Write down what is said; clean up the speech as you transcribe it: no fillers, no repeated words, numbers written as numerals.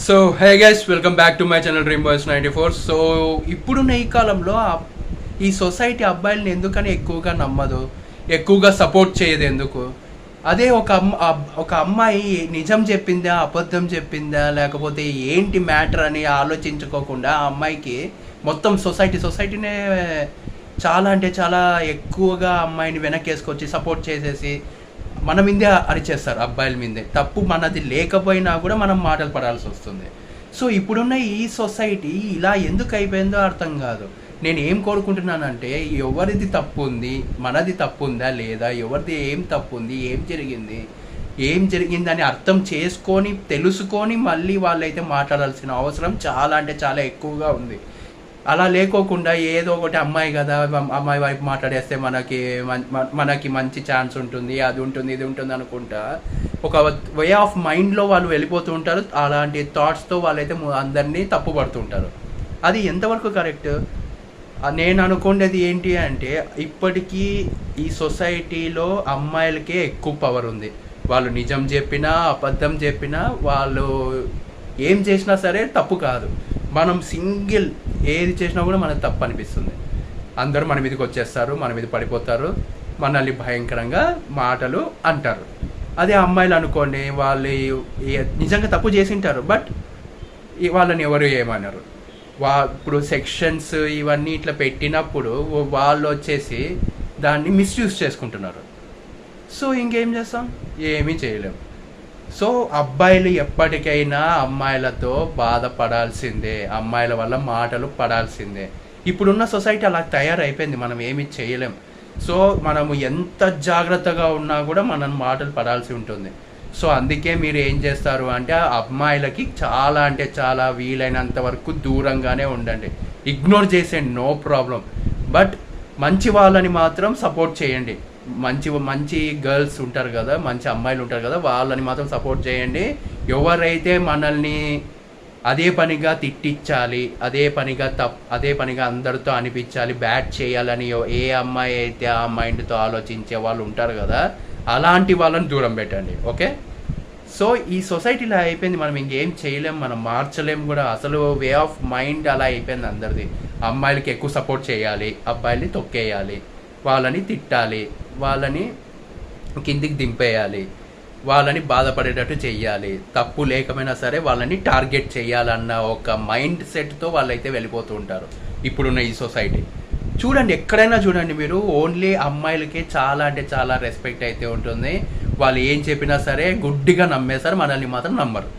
So hey guys, welcome back to my channel dream boys 94. So ఇప్పుడున్న ఈ కాలంలో ఈ సొసైటీ అబ్బాయిలని ఎందుకని ఎక్కువగా నమ్మదు, ఎక్కువగా సపోర్ట్ చేయదు ఎందుకు? అదే ఒక అమ్మాయి నిజం చెప్పిందా, అబద్ధం చెప్పిందా, లేకపోతే ఏంటి మ్యాటర్ అని ఆలోచించుకోకుండా ఆ అమ్మాయికి మొత్తం సొసైటీనే చాలా అంటే చాలా ఎక్కువగా అమ్మాయిని వెనకేసుకొచ్చి సపోర్ట్ చేసేసి మన మీదే అరిచేస్తారు. అబ్బాయిల మీదే తప్పు మనది లేకపోయినా కూడా మనం మాటలు పడాల్సి వస్తుంది. సో ఇప్పుడున్న ఈ సొసైటీ ఇలా ఎందుకు అయిపోయిందో అర్థం కాదు. నేను ఏం కోరుకుంటున్నానంటే, ఎవరిది తప్పు ఉంది, మనది తప్పు ఉందా లేదా, ఎవరిది ఏం తప్పు ఉంది, ఏం జరిగిందని అర్థం చేసుకొని తెలుసుకొని మళ్ళీ వాళ్ళైతే మాట్లాడాల్సిన అవసరం చాలా అంటే చాలా ఎక్కువగా ఉంది. అలా లేకోకుండా ఏదో ఒకటి అమ్మాయి కదా, అమ్మాయి వైపు మాట్లాడేస్తే మనకి మంచి ఛాన్స్ ఉంటుంది, అది ఉంటుంది, ఇది ఉంటుంది అనుకుంటా ఒక వే ఆఫ్ మైండ్లో వాళ్ళు వెళ్ళిపోతూ ఉంటారు. అలాంటి థాట్స్తో వాళ్ళైతే అందరినీ తప్పు పడుతుంటారు. అది ఎంతవరకు కరెక్ట్? నేను అనుకునేది ఏంటి అంటే, ఇప్పటికీ ఈ సొసైటీలో అమ్మాయిలకే ఎక్కువ పవర్ ఉంది. వాళ్ళు నిజం చెప్పినా అబద్ధం చెప్పినా, వాళ్ళు ఏం చేసినా సరే తప్పు కాదు. మనం సింగిల్ ఏది చేసినా కూడా మనకు తప్పు అనిపిస్తుంది. అందరూ మన మీదకి వచ్చేస్తారు, మన మీద పడిపోతారు, మనల్ని భయంకరంగా మాటలు అంటారు. అదే అమ్మాయిలు అనుకోండి, వాళ్ళు నిజంగా తప్పు చేసింటారు, బట్ వాళ్ళని ఎవరు ఏమన్నారు. ఇప్పుడు సెక్షన్స్ ఇవన్నీ ఇట్లా పెట్టినప్పుడు వాళ్ళు వచ్చేసి దాన్ని మిస్యూజ్ చేసుకుంటున్నారు. సో ఇంకేం చేస్తాం? ఏమీ చేయలేము. సో అబ్బాయిలు ఎప్పటికైనా అమ్మాయిలతో బాధపడాల్సిందే, అమ్మాయిల వల్ల మాటలు పడాల్సిందే. ఇప్పుడున్న సొసైటీ అలా తయారైపోయింది, మనం ఏమీ చేయలేం. సో మనము ఎంత జాగ్రత్తగా ఉన్నా కూడా మనం మాటలు పడాల్సి ఉంటుంది. సో అందుకే మీరు ఏం చేస్తారు అంటే, అమ్మాయిలకి చాలా అంటే చాలా వీలైనంత వరకు దూరంగానే ఉండండి. ఇగ్నోర్ చేసేయండి, నో ప్రాబ్లం. బట్ మంచి వాళ్ళని మాత్రం సపోర్ట్ చేయండి. మంచి గర్ల్స్ ఉంటారు కదా, మంచి అమ్మాయిలు ఉంటారు కదా, వాళ్ళని మాత్రం సపోర్ట్ చేయండి. ఎవరైతే మనల్ని అదే పనిగా తిట్టించాలి, అదే పనిగా అందరితో అనిపించాలి, బ్యాట్ చేయాలని ఏ అమ్మాయి అయితే ఆ మైండ్తో ఆలోచించే వాళ్ళు ఉంటారు కదా, అలాంటి వాళ్ళని దూరం పెట్టండి. ఓకే? సో ఈ సొసైటీలో అయిపోయింది, మనం ఇంకేం చేయలేం, మనం మార్చలేం కూడా. అసలు వే ఆఫ్ మైండ్ అలా అయిపోయింది అందరిది. అమ్మాయిలకి ఎక్కువ సపోర్ట్ చేయాలి, అబ్బాయిల్ని తొక్కేయాలి, వాళ్ళని తిట్టాలి, వాళ్ళని కిందికి దింపేయాలి, వాళ్ళని బాధపడేటట్టు చెయ్యాలి, తప్పు లేకపోయినా సరే వాళ్ళని టార్గెట్ చేయాలన్న ఒక మైండ్ సెట్తో వాళ్ళైతే వెళ్ళిపోతూ ఉంటారు ఇప్పుడున్న ఈ సొసైటీ. చూడండి, ఎక్కడైనా చూడండి మీరు, ఓన్లీ అమ్మాయిలకే చాలా అంటే చాలా రెస్పెక్ట్ అయితే ఉంటుంది. వాళ్ళు ఏం చెప్పినా సరే గుడ్డిగా నమ్మేస్తారు, మనల్ని మాత్రం నమ్మరు.